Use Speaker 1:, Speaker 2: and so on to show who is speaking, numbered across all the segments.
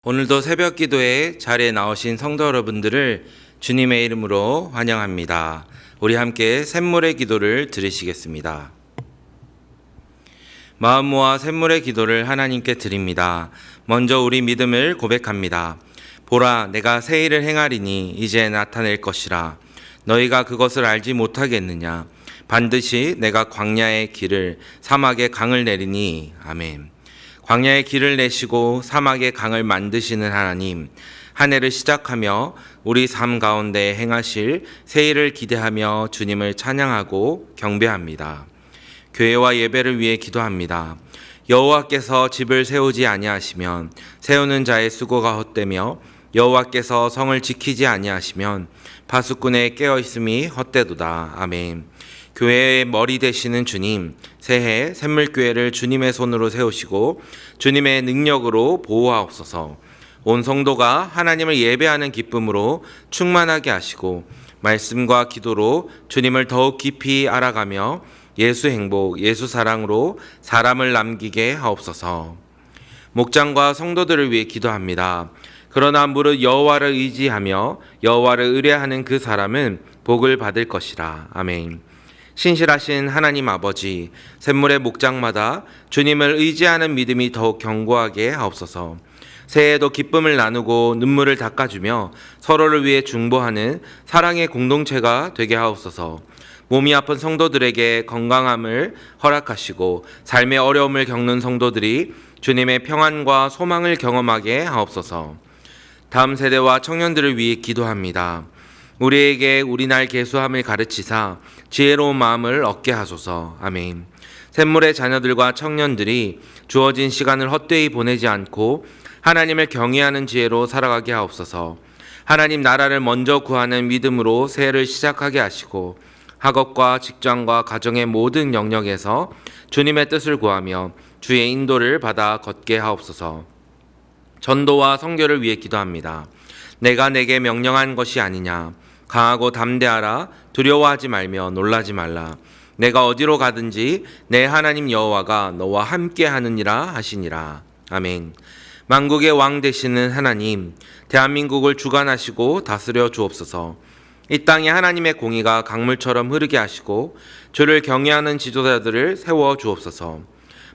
Speaker 1: 오늘도 새벽 기도회 자리에 나오신 성도 여러분들을 주님의 이름으로 환영합니다. 우리 함께 샘물의 기도를 드리시겠습니다. 마음 모아 샘물의 기도를 하나님께 드립니다. 먼저 우리 믿음을 고백합니다. 보라, 내가 새 일을 행하리니 이제 나타낼 것이라. 너희가 그것을 알지 못하겠느냐. 반드시 내가 광야의 길을 사막의 강을 내리니. 아멘. 광야의 길을 내시고 사막의 강을 만드시는 하나님, 한 해를 시작하며 우리 삶 가운데 행하실 새 일을 기대하며 주님을 찬양하고 경배합니다. 교회와 예배를 위해 기도합니다. 여호와께서 집을 세우지 아니하시면 세우는 자의 수고가 헛되며 여호와께서 성을 지키지 아니하시면 파수꾼의 깨어있음이 헛되도다. 아멘. 교회의 머리 되시는 주님, 새해 샘물교회를 주님의 손으로 세우시고 주님의 능력으로 보호하옵소서. 온 성도가 하나님을 예배하는 기쁨으로 충만하게 하시고 말씀과 기도로 주님을 더욱 깊이 알아가며 예수 행복, 예수 사랑으로 사람을 남기게 하옵소서. 목장과 성도들을 위해 기도합니다. 그러나 무릇 여호와를 의지하며 여호와를 의뢰하는 그 사람은 복을 받을 것이라. 아멘. 신실하신 하나님 아버지, 샘물의 목장마다 주님을 의지하는 믿음이 더욱 견고하게 하옵소서. 새해에도 기쁨을 나누고 눈물을 닦아주며 서로를 위해 중보하는 사랑의 공동체가 되게 하옵소서. 몸이 아픈 성도들에게 건강함을 허락하시고 삶의 어려움을 겪는 성도들이 주님의 평안과 소망을 경험하게 하옵소서. 다음 세대와 청년들을 위해 기도합니다. 우리에게 우리날 계수함을 가르치사 지혜로운 마음을 얻게 하소서. 아멘. 샘물의 자녀들과 청년들이 주어진 시간을 헛되이 보내지 않고 하나님을 경외하는 지혜로 살아가게 하옵소서. 하나님 나라를 먼저 구하는 믿음으로 새해를 시작하게 하시고 학업과 직장과 가정의 모든 영역에서 주님의 뜻을 구하며 주의 인도를 받아 걷게 하옵소서. 전도와 선교를 위해 기도합니다. 내가 내게 명령한 것이 아니냐. 강하고 담대하라. 두려워하지 말며 놀라지 말라. 내가 어디로 가든지 내 하나님 여호와가 너와 함께 하느니라 하시니라. 아멘. 만국의 왕 되시는 하나님, 대한민국을 주관하시고 다스려 주옵소서. 이 땅에 하나님의 공의가 강물처럼 흐르게 하시고 주를 경외하는 지도자들을 세워 주옵소서.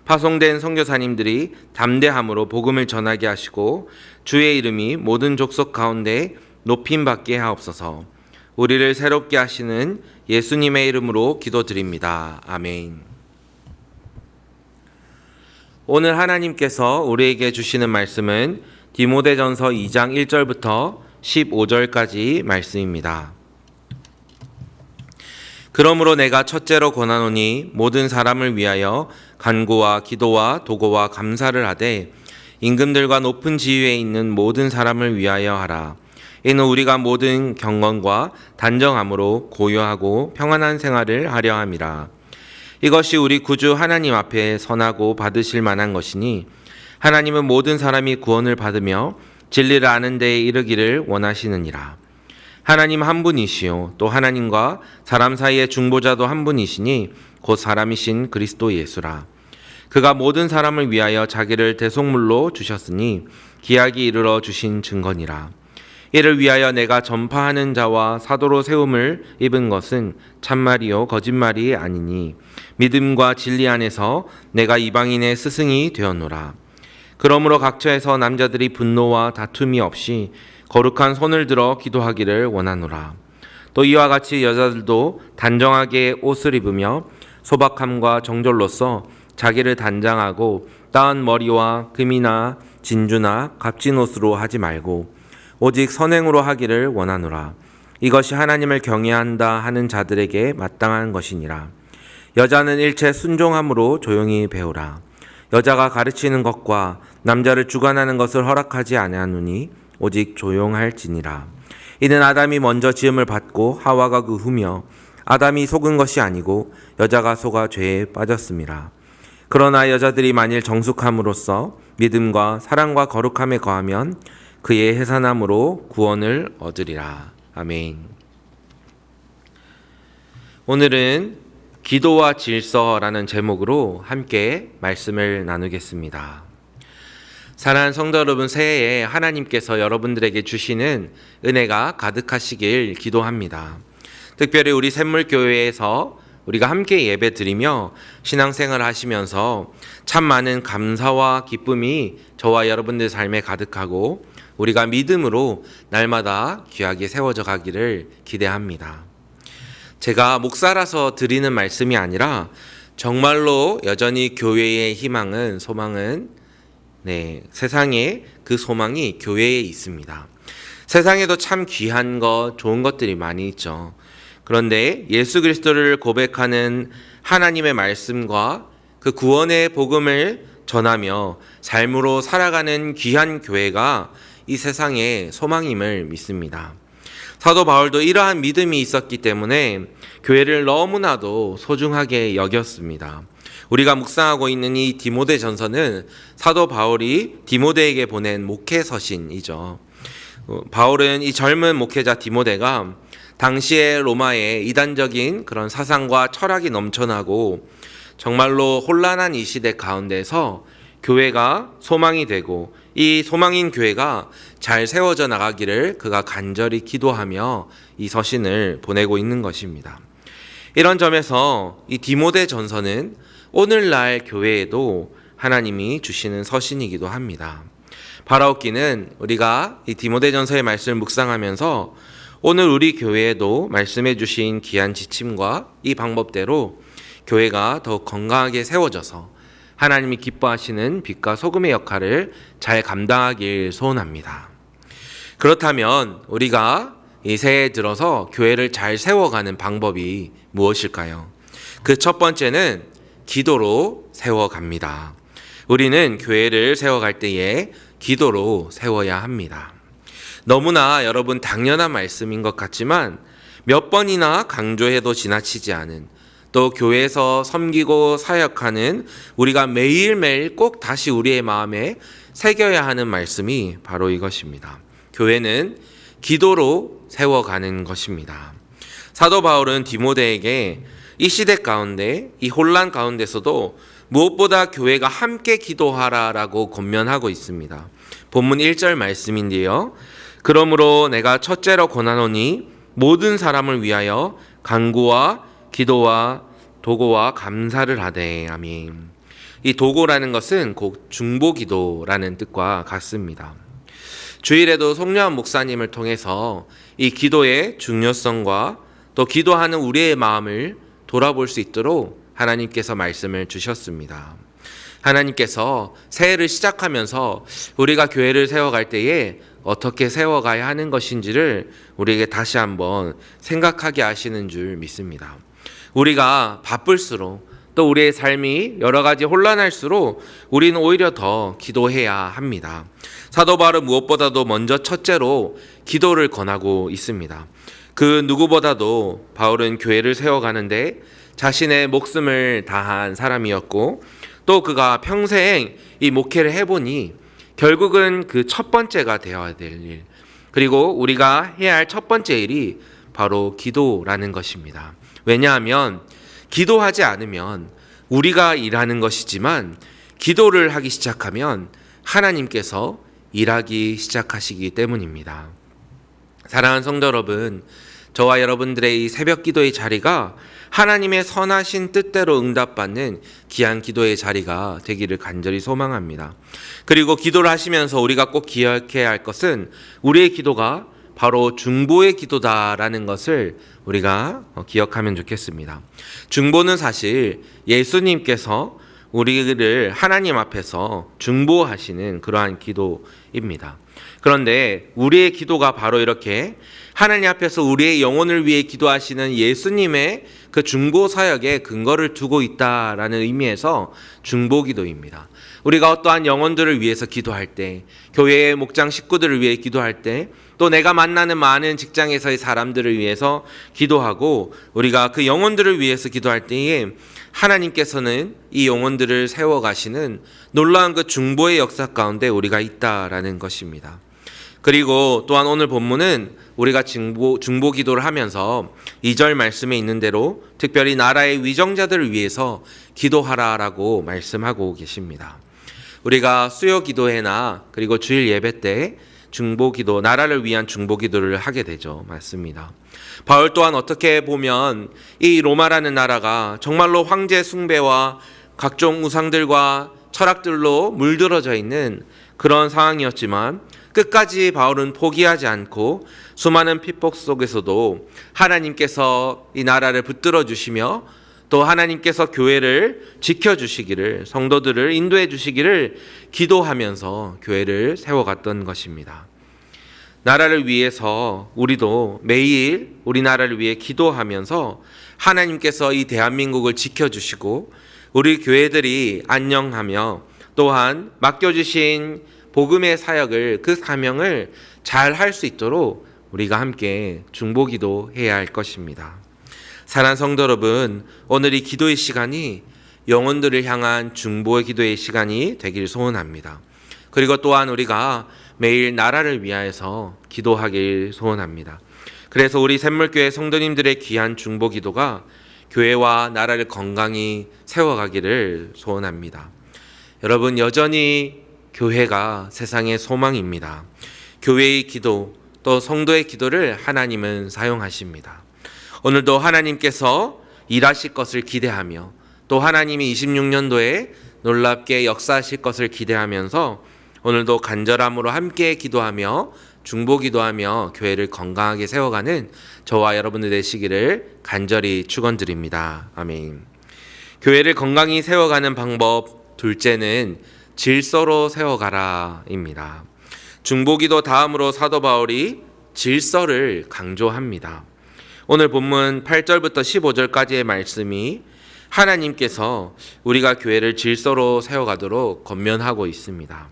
Speaker 1: 파송된 선교사님들이 담대함으로 복음을 전하게 하시고 주의 이름이 모든 족속 가운데 높임받게 하옵소서. 우리를 새롭게 하시는 예수님의 이름으로 기도드립니다. 아멘. 오늘 하나님께서 우리에게 주시는 말씀은 디모데전서 2장 1절부터 15절까지 말씀입니다. 그러므로 내가 첫째로 권하노니 모든 사람을 위하여 간구와 기도와 도고와 감사를 하되 임금들과 높은 지위에 있는 모든 사람을 위하여 하라. 이는 우리가 모든 경건과 단정함으로 고요하고 평안한 생활을 하려 함이라. 이것이 우리 구주 하나님 앞에 선하고 받으실 만한 것이니 하나님은 모든 사람이 구원을 받으며 진리를 아는 데에 이르기를 원하시느니라. 하나님 한 분이시요 또 하나님과 사람 사이의 중보자도 한 분이시니 곧 사람이신 그리스도 예수라. 그가 모든 사람을 위하여 자기를 대속물로 주셨으니 기약이 이르러 주신 증거니라. 이를 위하여 내가 전파하는 자와 사도로 세움을 입은 것은 참말이요 거짓말이 아니니 믿음과 진리 안에서 내가 이방인의 스승이 되었노라. 그러므로 각처에서 남자들이 분노와 다툼이 없이 거룩한 손을 들어 기도하기를 원하노라. 또 이와 같이 여자들도 단정하게 옷을 입으며 소박함과 정절로서 자기를 단장하고 따은 머리와 금이나 진주나 값진 옷으로 하지 말고 오직 선행으로 하기를 원하노라. 이것이 하나님을 경외한다 하는 자들에게 마땅한 것이니라. 여자는 일체 순종함으로 조용히 배우라. 여자가 가르치는 것과 남자를 주관하는 것을 허락하지 아니하노니 오직 조용할지니라. 이는 아담이 먼저 지음을 받고 하와가 그 후며 아담이 속은 것이 아니고 여자가 속아 죄에 빠졌음이라. 그러나 여자들이 만일 정숙함으로써 믿음과 사랑과 거룩함에 거하면 그의 해산함으로 구원을 얻으리라. 아멘. 오늘은 기도와 질서라는 제목으로 함께 말씀을 나누겠습니다. 사랑하는 성도 여러분, 새해에 하나님께서 여러분들에게 주시는 은혜가 가득하시길 기도합니다. 특별히 우리 샘물교회에서 우리가 함께 예배 드리며 신앙생활을 하시면서 참 많은 감사와 기쁨이 저와 여러분들 삶에 가득하고 우리가 믿음으로 날마다 귀하게 세워져 가기를 기대합니다. 제가 목사라서 드리는 말씀이 아니라 정말로 여전히 교회의 희망은, 소망은 세상에 그 소망이 교회에 있습니다. 세상에도 참 귀한 것, 좋은 것들이 많이 있죠. 그런데 예수 그리스도를 고백하는 하나님의 말씀과 그 구원의 복음을 전하며 삶으로 살아가는 귀한 교회가 이 세상의 소망임을 믿습니다. 사도 바울도 이러한 믿음이 있었기 때문에 교회를 너무나도 소중하게 여겼습니다. 우리가 묵상하고 있는 이 디모데 전서는 사도 바울이 디모데에게 보낸 목회 서신이죠. 바울은 이 젊은 목회자 디모데가 당시의 로마의 이단적인 그런 사상과 철학이 넘쳐나고 정말로 혼란한 이 시대 가운데서 교회가 소망이 되고 이 소망인 교회가 잘 세워져 나가기를 그가 간절히 기도하며 이 서신을 보내고 있는 것입니다. 이런 점에서 이 디모데 전서는 오늘날 교회에도 하나님이 주시는 서신이기도 합니다. 바라옵기는 우리가 이 디모데전서의 말씀을 묵상하면서 오늘 우리 교회에도 말씀해 주신 귀한 지침과 이 방법대로 교회가 더욱 건강하게 세워져서 하나님이 기뻐하시는 빛과 소금의 역할을 잘 감당하길 소원합니다. 그렇다면 우리가 이 새해 들어서 교회를 잘 세워가는 방법이 무엇일까요? 그 첫 번째는 기도로 세워갑니다. 우리는 교회를 세워갈 때에 기도로 세워야 합니다. 너무나 여러분 당연한 말씀인 것 같지만 몇 번이나 강조해도 지나치지 않은, 또 교회에서 섬기고 사역하는 우리가 매일매일 꼭 다시 우리의 마음에 새겨야 하는 말씀이 바로 이것입니다. 교회는 기도로 세워가는 것입니다. 사도 바울은 디모데에게 이 시대 가운데, 이 혼란 가운데서도 무엇보다 교회가 함께 기도하라라고 권면하고 있습니다. 본문 1절 말씀인데요. 그러므로 내가 첫째로 권하노니 모든 사람을 위하여 간구와 기도와 도고와 감사를 하되. 아멘. 이 도고라는 것은 곧 중보기도라는 뜻과 같습니다. 주일에도 송려한 목사님을 통해서 이 기도의 중요성과 또 기도하는 우리의 마음을 돌아볼 수 있도록 하나님께서 말씀을 주셨습니다. 하나님께서 새해를 시작하면서 우리가 교회를 세워갈 때에 어떻게 세워가야 하는 것인지를 우리에게 다시 한번 생각하게 하시는 줄 믿습니다. 우리가 바쁠수록 또 우리의 삶이 여러 가지 혼란할수록 우리는 오히려 더 기도해야 합니다. 사도 바울은 무엇보다도 먼저 첫째로 기도를 권하고 있습니다. 그 누구보다도 바울은 교회를 세워가는데 자신의 목숨을 다한 사람이었고, 또 그가 평생 이 목회를 해보니 결국은 그 첫 번째가 되어야 될 일, 그리고 우리가 해야 할 첫 번째 일이 바로 기도라는 것입니다. 왜냐하면 기도하지 않으면 우리가 일하는 것이지만 기도를 하기 시작하면 하나님께서 일하기 시작하시기 때문입니다. 사랑하는 성도 여러분, 저와 여러분들의 이 새벽 기도의 자리가 하나님의 선하신 뜻대로 응답받는 귀한 기도의 자리가 되기를 간절히 소망합니다. 그리고 기도를 하시면서 우리가 꼭 기억해야 할 것은 우리의 기도가 바로 중보의 기도다라는 것을 우리가 기억하면 좋겠습니다. 중보는 사실 예수님께서 우리를 하나님 앞에서 중보하시는 그러한 기도입니다. 그런데 우리의 기도가 바로 이렇게 하나님 앞에서 우리의 영혼을 위해 기도하시는 예수님의 그 중보 사역에 근거를 두고 있다라는 의미에서 중보기도입니다. 우리가 어떠한 영혼들을 위해서 기도할 때, 교회의 목장 식구들을 위해 기도할 때, 또 내가 만나는 많은 직장에서의 사람들을 위해서 기도하고 우리가 그 영혼들을 위해서 기도할 때에 하나님께서는 이 영혼들을 세워가시는 놀라운 그 중보의 역사 가운데 우리가 있다라는 것입니다. 그리고 또한 오늘 본문은 우리가 중보 기도를 하면서 2절 말씀에 있는 대로 특별히 나라의 위정자들을 위해서 기도하라라고 말씀하고 계십니다. 우리가 수요 기도회나 그리고 주일 예배 때 중보 기도, 나라를 위한 중보 기도를 하게 되죠. 맞습니다. 바울 또한 어떻게 보면 이 로마라는 나라가 정말로 황제 숭배와 각종 우상들과 철학들로 물들어져 있는 그런 상황이었지만 끝까지 바울은 포기하지 않고 수많은 핍박 속에서도 하나님께서 이 나라를 붙들어 주시며 또 하나님께서 교회를 지켜주시기를, 성도들을 인도해 주시기를 기도하면서 교회를 세워갔던 것입니다. 나라를 위해서 우리도 매일 우리나라를 위해 기도하면서 하나님께서 이 대한민국을 지켜주시고 우리 교회들이 안녕하며 또한 맡겨주신 복음의 사역을, 그 사명을 잘 할 수 있도록 우리가 함께 중보기도 해야 할 것입니다. 사랑하는 성도 여러분, 오늘 이 기도의 시간이 영혼들을 향한 중보의 기도의 시간이 되길 소원합니다. 그리고 또한 우리가 매일 나라를 위하여서 기도하길 소원합니다. 그래서 우리 샘물교회 성도님들의 귀한 중보 기도가 교회와 나라를 건강히 세워가기를 소원합니다. 여러분, 여전히 교회가 세상의 소망입니다. 교회의 기도, 또 성도의 기도를 하나님은 사용하십니다. 오늘도 하나님께서 일하실 것을 기대하며 또 하나님이 26년도에 놀랍게 역사하실 것을 기대하면서 오늘도 간절함으로 함께 기도하며 중보기도하며 교회를 건강하게 세워가는 저와 여러분들 되시기를 간절히 축원드립니다. 아멘. 교회를 건강히 세워가는 방법 둘째는 질서로 세워가라입니다. 중보기도 다음으로 사도 바울이 질서를 강조합니다. 오늘 본문 8절부터 15절까지의 말씀이 하나님께서 우리가 교회를 질서로 세워가도록 권면하고 있습니다.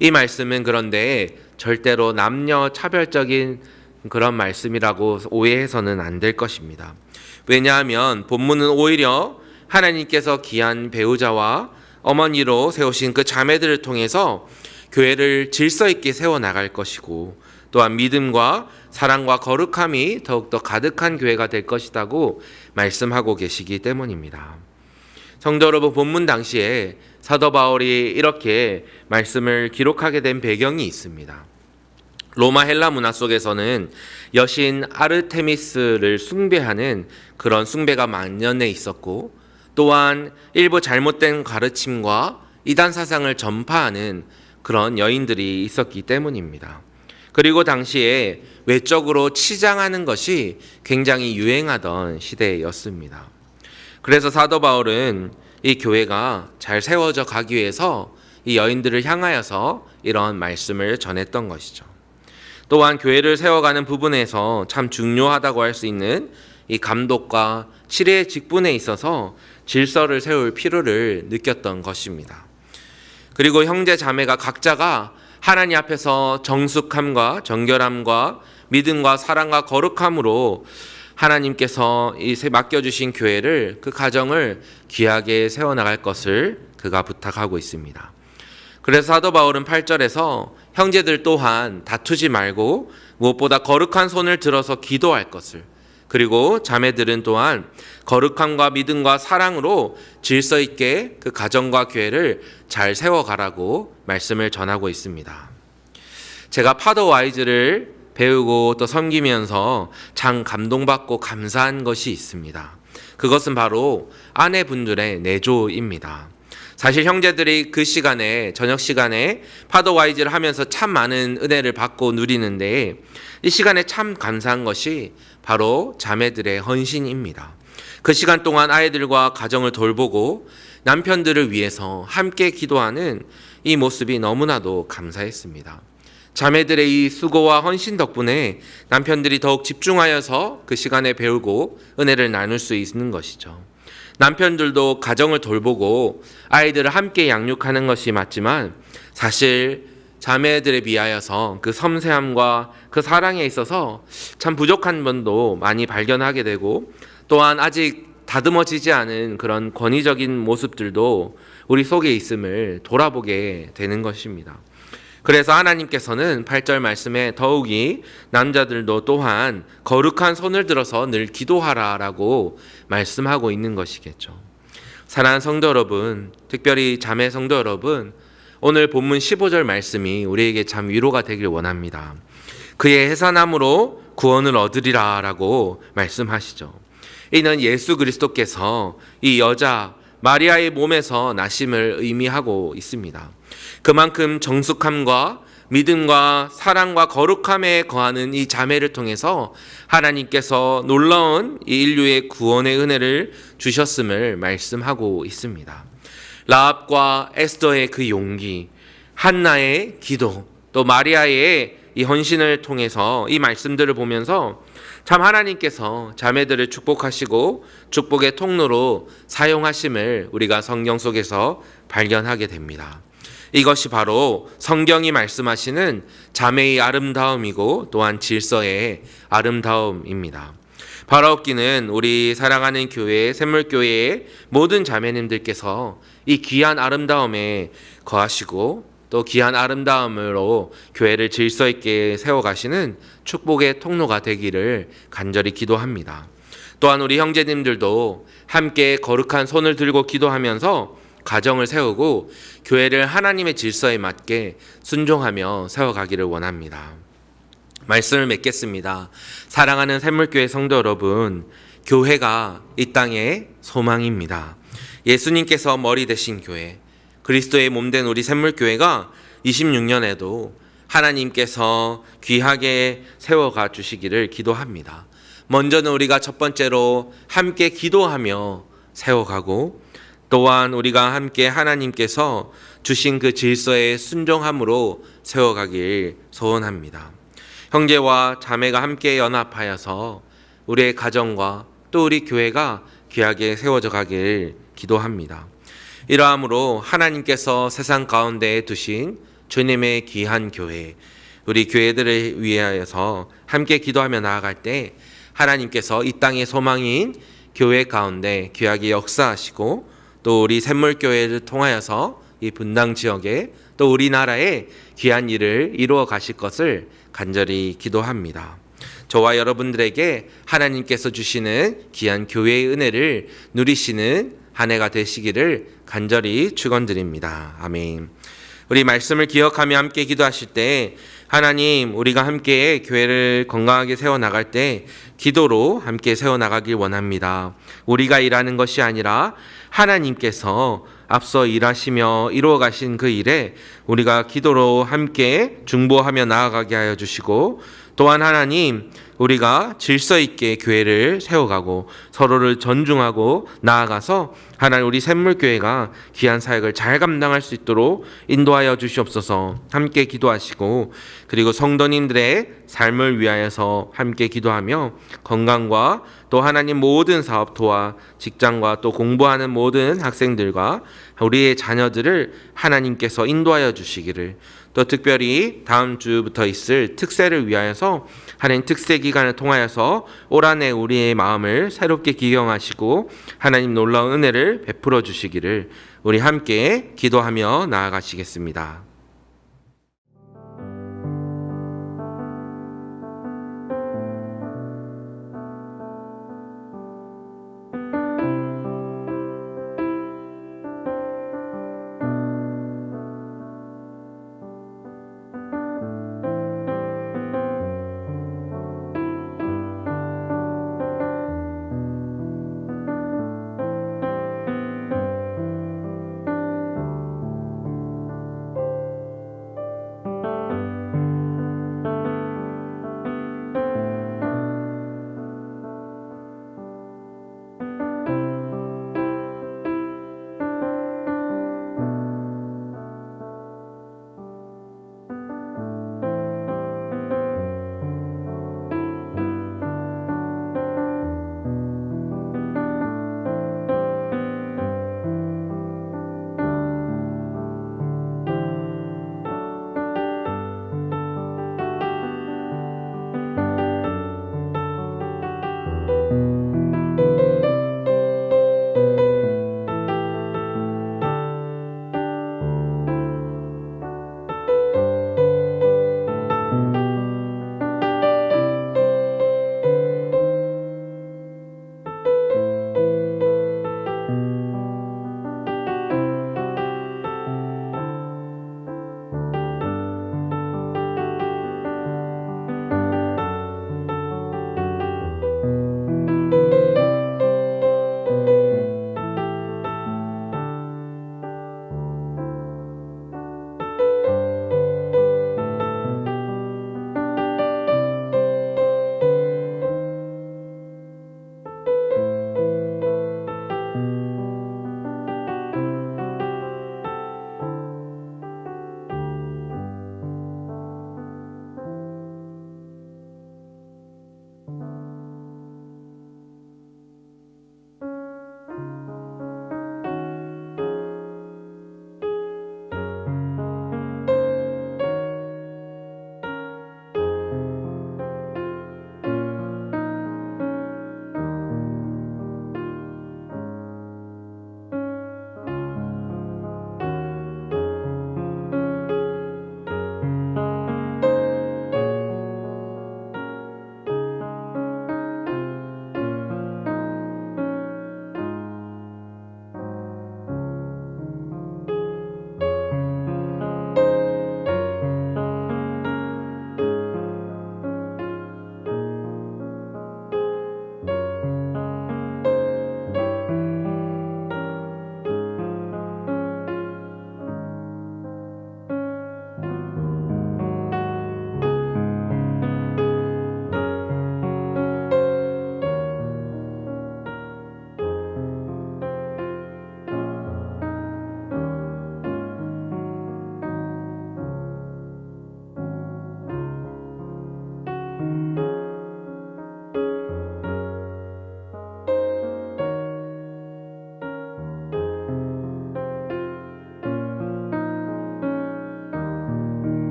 Speaker 1: 이 말씀은 그런데 절대로 남녀 차별적인 그런 말씀이라고 오해해서는 안 될 것입니다. 왜냐하면 본문은 오히려 하나님께서 귀한 배우자와 어머니로 세우신 그 자매들을 통해서 교회를 질서 있게 세워나갈 것이고 또한 믿음과 사랑과 거룩함이 더욱더 가득한 교회가 될 것이라고 말씀하고 계시기 때문입니다. 성도 여러분, 본문 당시에 사도 바울이 이렇게 말씀을 기록하게 된 배경이 있습니다. 로마 헬라 문화 속에서는 여신 아르테미스를 숭배하는 그런 숭배가 만연해 있었고 또한 일부 잘못된 가르침과 이단 사상을 전파하는 그런 여인들이 있었기 때문입니다. 그리고 당시에 외적으로 치장하는 것이 굉장히 유행하던 시대였습니다. 그래서 사도 바울은 이 교회가 잘 세워져 가기 위해서 이 여인들을 향하여서 이런 말씀을 전했던 것이죠. 또한 교회를 세워가는 부분에서 참 중요하다고 할 수 있는 이 감독과 치례의 직분에 있어서 질서를 세울 필요를 느꼈던 것입니다. 그리고 형제 자매가 각자가 하나님 앞에서 정숙함과 정결함과 믿음과 사랑과 거룩함으로 하나님께서 이 맡겨주신 교회를, 그 가정을 귀하게 세워나갈 것을 그가 부탁하고 있습니다. 그래서 사도 바울은 8절에서 형제들 또한 다투지 말고 무엇보다 거룩한 손을 들어서 기도할 것을, 그리고 자매들은 또한 거룩함과 믿음과 사랑으로 질서 있게 그 가정과 교회를 잘 세워가라고 말씀을 전하고 있습니다. 제가 파더 와이즈를 배우고 또 섬기면서 참 감동받고 감사한 것이 있습니다. 그것은 바로 아내분들의 내조입니다. 사실 형제들이 그 시간에, 저녁 시간에 파더 와이즈를 하면서 참 많은 은혜를 받고 누리는데 이 시간에 참 감사한 것이 바로 자매들의 헌신입니다. 그 시간 동안 아이들과 가정을 돌보고 남편들을 위해서 함께 기도하는 이 모습이 너무나도 감사했습니다. 자매들의 이 수고와 헌신 덕분에 남편들이 더욱 집중하여서 그 시간에 배우고 은혜를 나눌 수 있는 것이죠. 남편들도 가정을 돌보고 아이들을 함께 양육하는 것이 맞지만 사실 자매들에 비하여서 그 섬세함과 그 사랑에 있어서 참 부족한 면도 많이 발견하게 되고 또한 아직 다듬어지지 않은 그런 권위적인 모습들도 우리 속에 있음을 돌아보게 되는 것입니다. 그래서 하나님께서는 8절 말씀에 더욱이 남자들도 또한 거룩한 손을 들어서 늘 기도하라라고 말씀하고 있는 것이겠죠. 사랑하는 성도 여러분, 특별히 자매 성도 여러분, 오늘 본문 15절 말씀이 우리에게 참 위로가 되길 원합니다. 그의 해산함으로 구원을 얻으리라 라고 말씀하시죠. 이는 예수 그리스도께서 이 여자 마리아의 몸에서 나심을 의미하고 있습니다. 그만큼 정숙함과 믿음과 사랑과 거룩함에 거하는 이 자매를 통해서 하나님께서 놀라운 이 인류의 구원의 은혜를 주셨음을 말씀하고 있습니다. 라합과 에스더의 그 용기, 한나의 기도, 또 마리아의 이 헌신을 통해서 이 말씀들을 보면서 참 하나님께서 자매들을 축복하시고 축복의 통로로 사용하심을 우리가 성경 속에서 발견하게 됩니다. 이것이 바로 성경이 말씀하시는 자매의 아름다움이고 또한 질서의 아름다움입니다. 바라옵기는 우리 사랑하는 교회, 샘물교회의 모든 자매님들께서 이 귀한 아름다움에 거하시고 또 귀한 아름다움으로 교회를 질서 있게 세워가시는 축복의 통로가 되기를 간절히 기도합니다. 또한 우리 형제님들도 함께 거룩한 손을 들고 기도하면서 가정을 세우고 교회를 하나님의 질서에 맞게 순종하며 세워가기를 원합니다. 말씀을 맺겠습니다. 사랑하는 샘물교회 성도 여러분, 교회가 이 땅의 소망입니다. 예수님께서 머리 되신 교회, 그리스도의 몸된 우리 샘물교회가 26년에도 하나님께서 귀하게 세워가 주시기를 기도합니다. 먼저는 우리가 첫 번째로 함께 기도하며 세워가고 또한 우리가 함께 하나님께서 주신 그 질서에 순종함으로 세워가길 소원합니다. 형제와 자매가 함께 연합하여서 우리의 가정과 또 우리 교회가 귀하게 세워져 가길 기도합니다. 이러함으로 하나님께서 세상 가운데에 두신 주님의 귀한 교회, 우리 교회들을 위하여서 함께 기도하며 나아갈 때 하나님께서 이 땅의 소망인 교회 가운데 귀하게 역사하시고 또 우리 샘물교회를 통하여서 이 분당 지역에 또 우리나라에 귀한 일을 이루어 가실 것을 간절히 기도합니다. 저와 여러분들에게 하나님께서 주시는 귀한 교회의 은혜를 누리시는 한 해가 되시기를 간절히 축원드립니다. 아멘. 우리 말씀을 기억하며 함께 기도하실 때 하나님, 우리가 함께 교회를 건강하게 세워나갈 때 기도로 함께 세워나가길 원합니다. 우리가 일하는 것이 아니라 하나님께서 앞서 일하시며 이루어 가신 그 일에 우리가 기도로 함께 중보하며 나아가게 하여 주시고, 또한 하나님, 우리가 질서 있게 교회를 세워가고 서로를 존중하고 나아가서 하나님 우리 샘물교회가 귀한 사역을 잘 감당할 수 있도록 인도하여 주시옵소서. 함께 기도하시고 그리고 성도님들의 삶을 위하여서 함께 기도하며 건강과 또 하나님 모든 사업토와 직장과 또 공부하는 모든 학생들과 우리의 자녀들을 하나님께서 인도하여 주시기를, 또 특별히 다음 주부터 있을 특세를 위하여서 하나님 특세 기간을 통하여서 올 한 해 우리의 마음을 새롭게 기경하시고 하나님 놀라운 은혜를 베풀어 주시기를 우리 함께 기도하며 나아가시겠습니다.